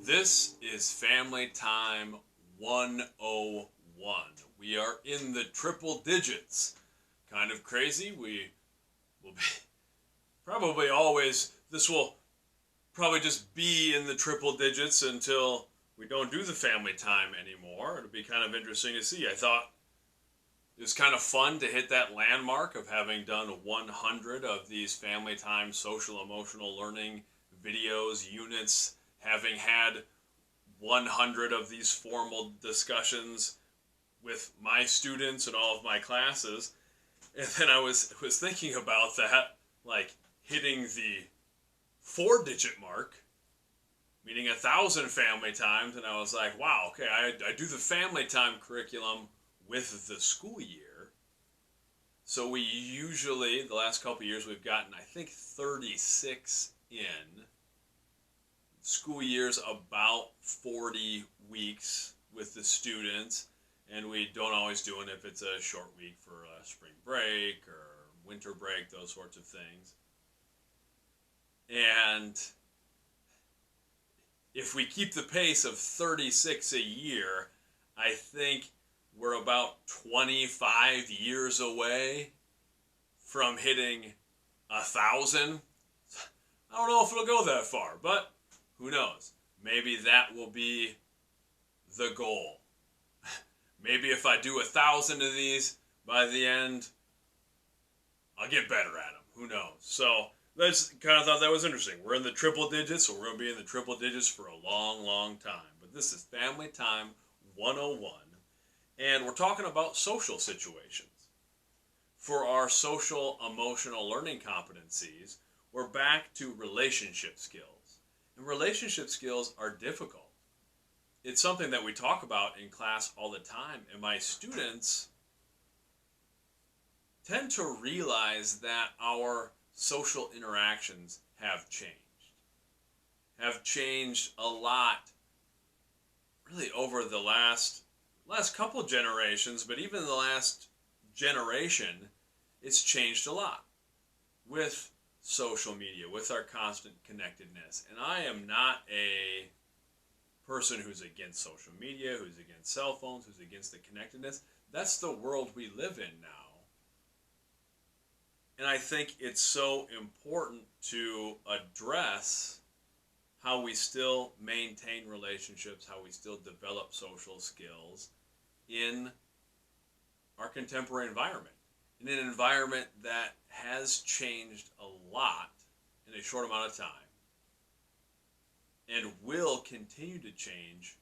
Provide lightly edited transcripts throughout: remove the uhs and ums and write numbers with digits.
This is Family Time 101. We are in the triple digits. Kind of crazy. We will be probably always, this will probably just be in the triple digits until we don't do the family time anymore. It'll be kind of interesting to see. I thought it was kind of fun to hit that landmark of having done 100 of these family time social emotional learning videos, units, having had 100 of these formal discussions with my students and all of my classes. And then I was thinking about that, like hitting the 4-digit mark, meaning 1,000 family times, and I was like, wow, okay, I do the family time curriculum with the school year. So we usually, the last couple of years, we've gotten, I think, 36 in. School year's about 40 weeks with the students, and we don't always do it if it's a short week for a spring break or winter break, those sorts of things. And if we keep the pace of 36 a year, I think we're about 25 years away from hitting 1,000. I don't know if it'll go that far, but who knows? Maybe that will be the goal. Maybe if I do 1,000 of these, by the end, I'll get better at them. Who knows? So that's kind of thought that was interesting. We're in the triple digits, so we're going to be in the triple digits for a long, long time. But this is Family Time 101, and we're talking about social situations. For our social emotional learning competencies, we're back to relationship skills. And relationship skills are difficult. It's something that we talk about in class all the time, and my students tend to realize that our social interactions have changed a lot, really over the last couple of generations, but even the last generation, it's changed a lot with social media, with our constant connectedness. And I am not a person who's against social media, who's against cell phones, who's against the connectedness. That's the world we live in now. And I think it's so important to address how we still maintain relationships, how we still develop social skills in our contemporary environment. In an environment that has changed a lot in a short amount of time and will continue to change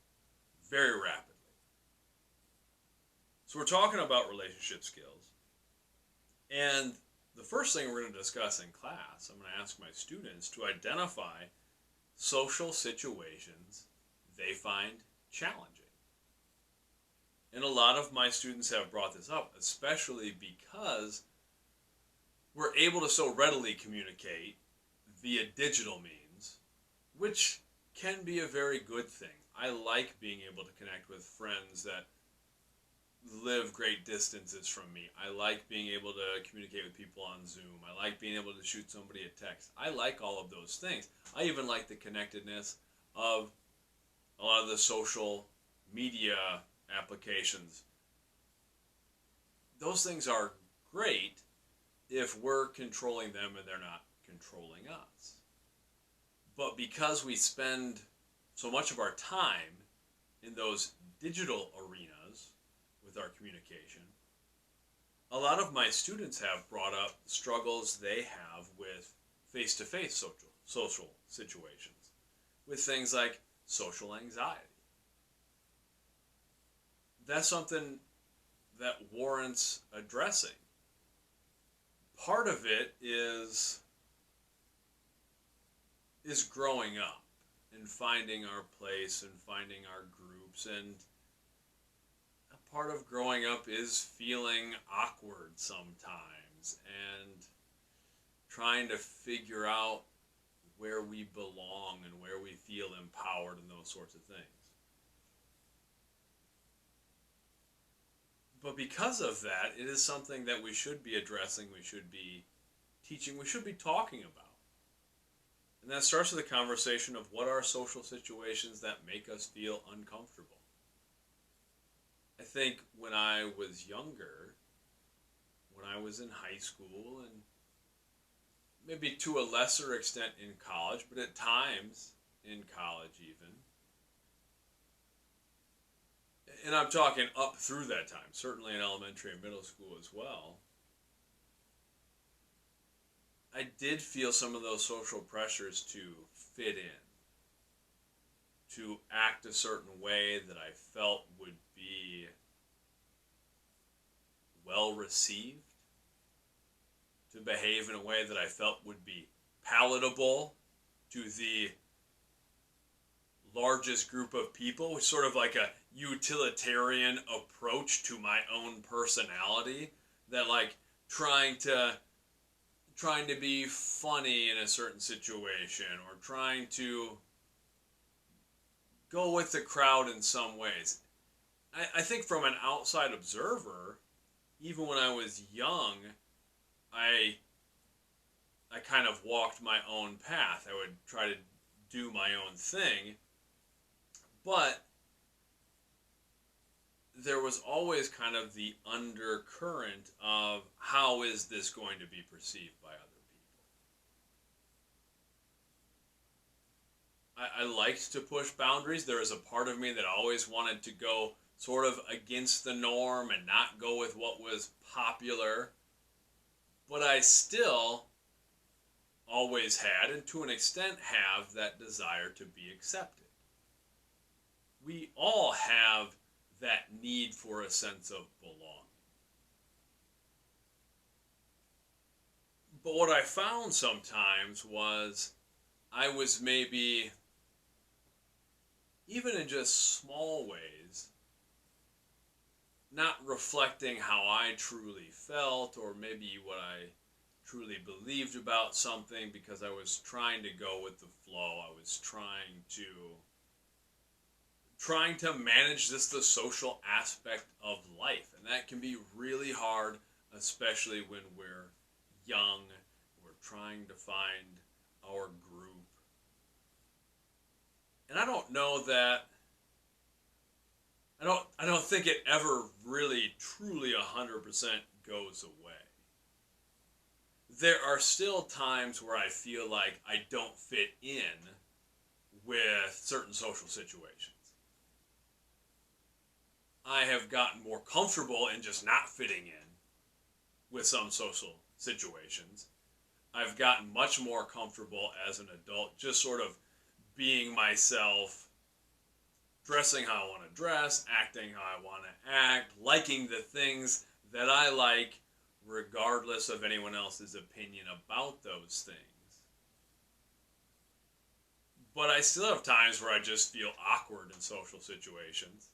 very rapidly. So we're talking about relationship skills, and the first thing we're going to discuss in class, I'm going to ask my students to identify social situations they find challenging. And a lot of my students have brought this up, especially because we're able to so readily communicate via digital means, which can be a very good thing. I like being able to connect with friends that live great distances from me. I like being able to communicate with people on Zoom. I like being able to shoot somebody a text. I like all of those things. I even like the connectedness of a lot of the social media applications. Those things are great if we're controlling them and they're not controlling us. But because we spend so much of our time in those digital arenas with our communication, a lot of my students have brought up struggles they have with face-to-face social situations, with things like social anxiety. That's something that warrants addressing. Part of it is growing up and finding our place and finding our groups, and a part of growing up is feeling awkward sometimes and trying to figure out where we belong and where we feel empowered and those sorts of things. But because of that, it is something that we should be addressing, we should be teaching, we should be talking about. And that starts with a conversation of what are social situations that make us feel uncomfortable. I think when I was younger, when I was in high school, and maybe to a lesser extent in college, but at times in college even, and I'm talking up through that time, certainly in elementary and middle school as well, I did feel some of those social pressures to fit in, to act a certain way that I felt would be well received, to behave in a way that I felt would be palatable to the largest group of people, sort of like a utilitarian approach to my own personality, that like trying to be funny in a certain situation, or trying to go with the crowd in some ways. I think from an outside observer, even when I was young, I kind of walked my own path. I would try to do my own thing, but there was always kind of the undercurrent of how is this going to be perceived by other people. I liked to push boundaries. There was a part of me that always wanted to go sort of against the norm and not go with what was popular. But I still always had, and to an extent have, that desire to be accepted. We all have that need for a sense of belonging. But what I found sometimes was I was maybe, even in just small ways, not reflecting how I truly felt, or maybe what I truly believed about something, because I was trying to go with the flow. I was trying to manage the social aspect of life. And that can be really hard, especially when we're young, we're trying to find our group. And I don't know that, I don't think it ever really truly 100% goes away. There are still times where I feel like I don't fit in with certain social situations. I have gotten more comfortable in just not fitting in with some social situations. I've gotten much more comfortable as an adult just sort of being myself, dressing how I want to dress, acting how I want to act, liking the things that I like, regardless of anyone else's opinion about those things. But I still have times where I just feel awkward in social situations.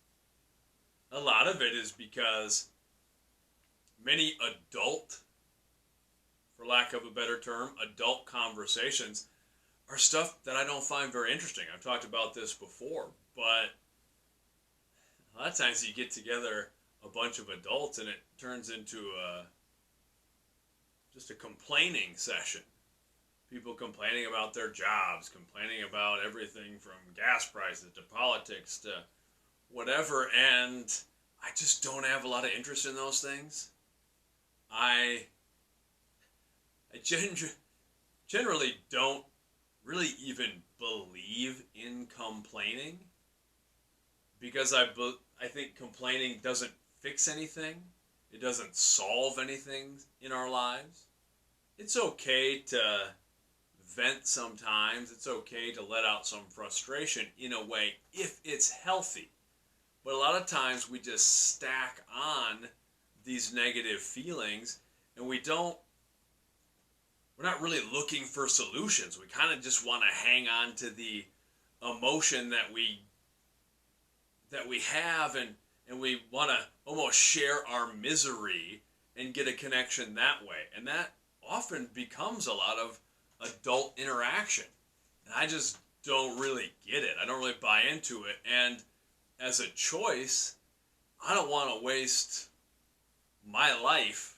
A lot of it is because many adult, for lack of a better term, adult conversations are stuff that I don't find very interesting. I've talked about this before, but a lot of times you get together a bunch of adults and it turns into just a complaining session. People complaining about their jobs, complaining about everything from gas prices to politics to whatever, and I just don't have a lot of interest in those things. I generally don't really even believe in complaining, because I think complaining doesn't fix anything. It doesn't solve anything in our lives. It's okay to vent sometimes. It's okay to let out some frustration in a way if it's healthy. But a lot of times we just stack on these negative feelings, and we're not really looking for solutions. We kind of just want to hang on to the emotion that we have, and we want to almost share our misery and get a connection that way. And that often becomes a lot of adult interaction. And I just don't really get it. I don't really buy into it. And as a choice, I don't want to waste my life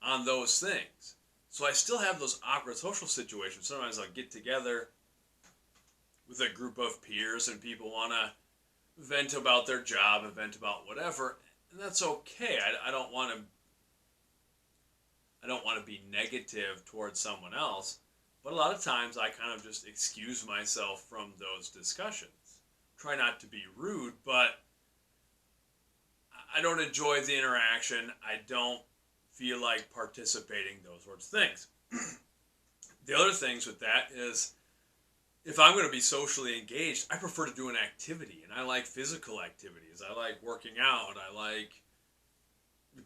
on those things. So I still have those awkward social situations. Sometimes I'll get together with a group of peers and people want to vent about their job and vent about whatever, and that's okay. I don't want to be negative towards someone else, but a lot of times I kind of just excuse myself from those discussions. Try not to be rude, but I don't enjoy the interaction. I don't feel like participating, those sorts of things. The other things with that is, if I'm going to be socially engaged, I prefer to do an activity, and I like physical activities. I like working out. I like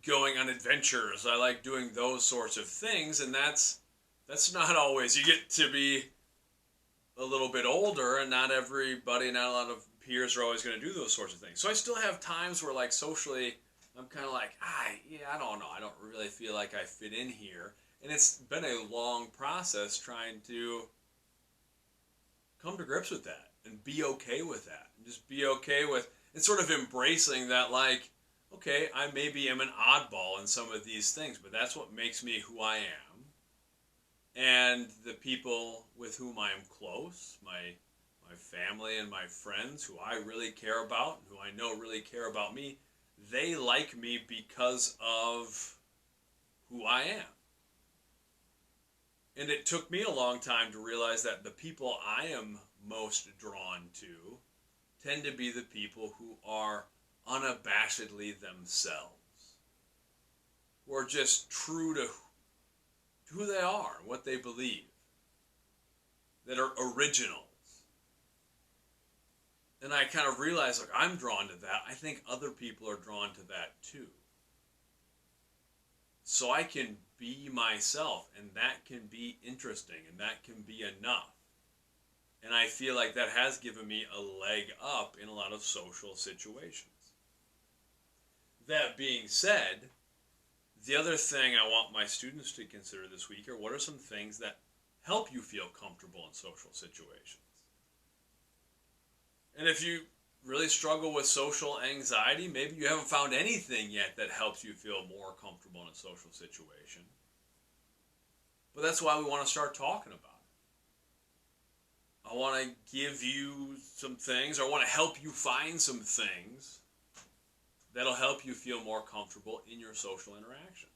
going on adventures. I like doing those sorts of things, and that's not always. You get to be a little bit older, and not everybody, not a lot of peers are always going to do those sorts of things. So I still have times where, like, socially, I'm kind of like, I don't know. I don't really feel like I fit in here. And it's been a long process trying to come to grips with that and be okay with that. And just be okay with, and sort of embracing that, like, okay, I maybe am an oddball in some of these things, but that's what makes me who I am. And the people with whom I am close, my family and my friends who I really care about, who I know really care about me, they like me because of who I am. And it took me a long time to realize that the people I am most drawn to tend to be the people who are unabashedly themselves, who are just true to who they are, what they believe, that are originals. And I kind of realized, like, I'm drawn to that. I think other people are drawn to that too. So I can be myself, and that can be interesting, and that can be enough. And I feel like that has given me a leg up in a lot of social situations. That being said, the other thing I want my students to consider this week are, what are some things that help you feel comfortable in social situations? And if you really struggle with social anxiety, maybe you haven't found anything yet that helps you feel more comfortable in a social situation. But that's why we want to start talking about it. I want to give you some things, or I want to help you find some things that'll help you feel more comfortable in your social interactions.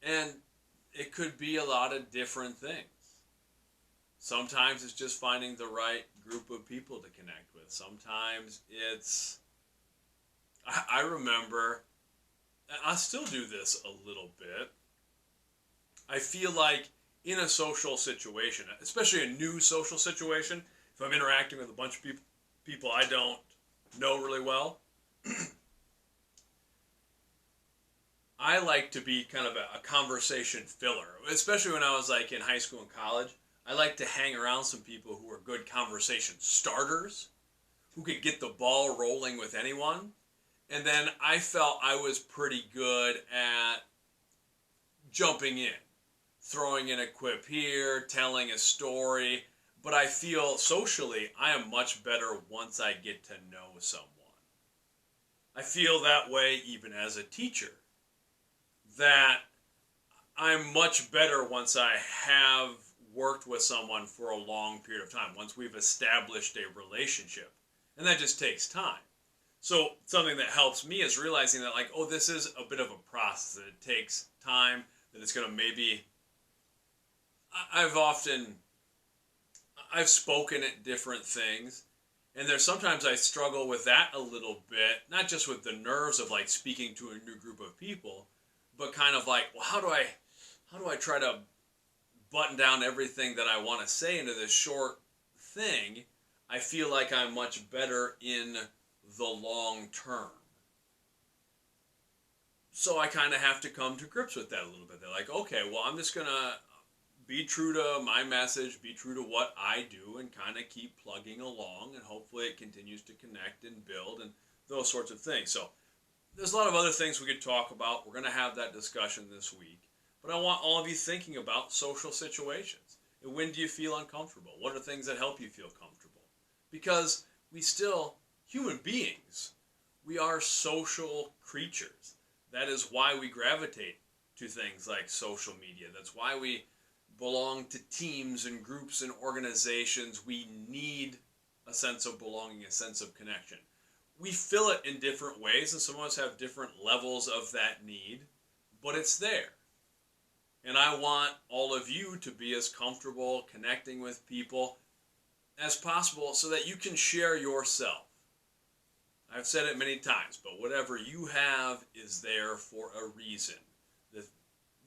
And it could be a lot of different things. Sometimes it's just finding the right group of people to connect with. Sometimes it's, I remember, and I still do this a little bit, I feel like in a social situation, especially a new social situation, if I'm interacting with a bunch of people I don't know really well, I like to be kind of a conversation filler, especially when I was like in high school and college. I like to hang around some people who are good conversation starters, who could get the ball rolling with anyone. And then I felt I was pretty good at jumping in, throwing in a quip here, telling a story. But I feel socially I am much better once I get to know someone. I feel that way even as a teacher, that I'm much better once I have worked with someone for a long period of time, once we've established a relationship. And that just takes time. So something that helps me is realizing that, like, oh, this is a bit of a process, that it takes time, that it's going to maybe... I've spoken at different things, and there's sometimes I struggle with that a little bit, not just with the nerves of, like, speaking to a new group of people, but kind of like, well, how do I try to button down everything that I want to say into this short thing? I feel like I'm much better in the long term. So I kind of have to come to grips with that a little bit. They're like, okay, well, I'm just going to be true to my message, be true to what I do, and kind of keep plugging along, and hopefully it continues to connect and build and those sorts of things. So there's a lot of other things we could talk about. We're going to have that discussion this week. But I want all of you thinking about social situations. And when do you feel uncomfortable? What are things that help you feel comfortable? Because we still, human beings, we are social creatures. That is why we gravitate to things like social media. That's why we belong to teams and groups and organizations, we need a sense of belonging, a sense of connection. We fill it in different ways, and some of us have different levels of that need, but it's there. And I want all of you to be as comfortable connecting with people as possible so that you can share yourself. I've said it many times, but whatever you have is there for a reason.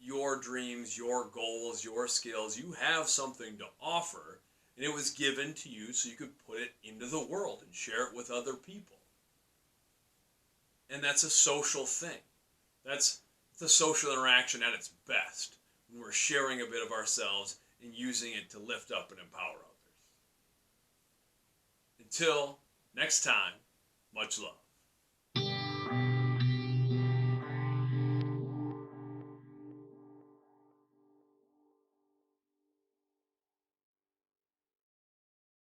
Your dreams, your goals, your skills, you have something to offer, and it was given to you so you could put it into the world and share it with other people. And that's a social thing. That's the social interaction at its best, when we're sharing a bit of ourselves and using it to lift up and empower others. Until next time, much love.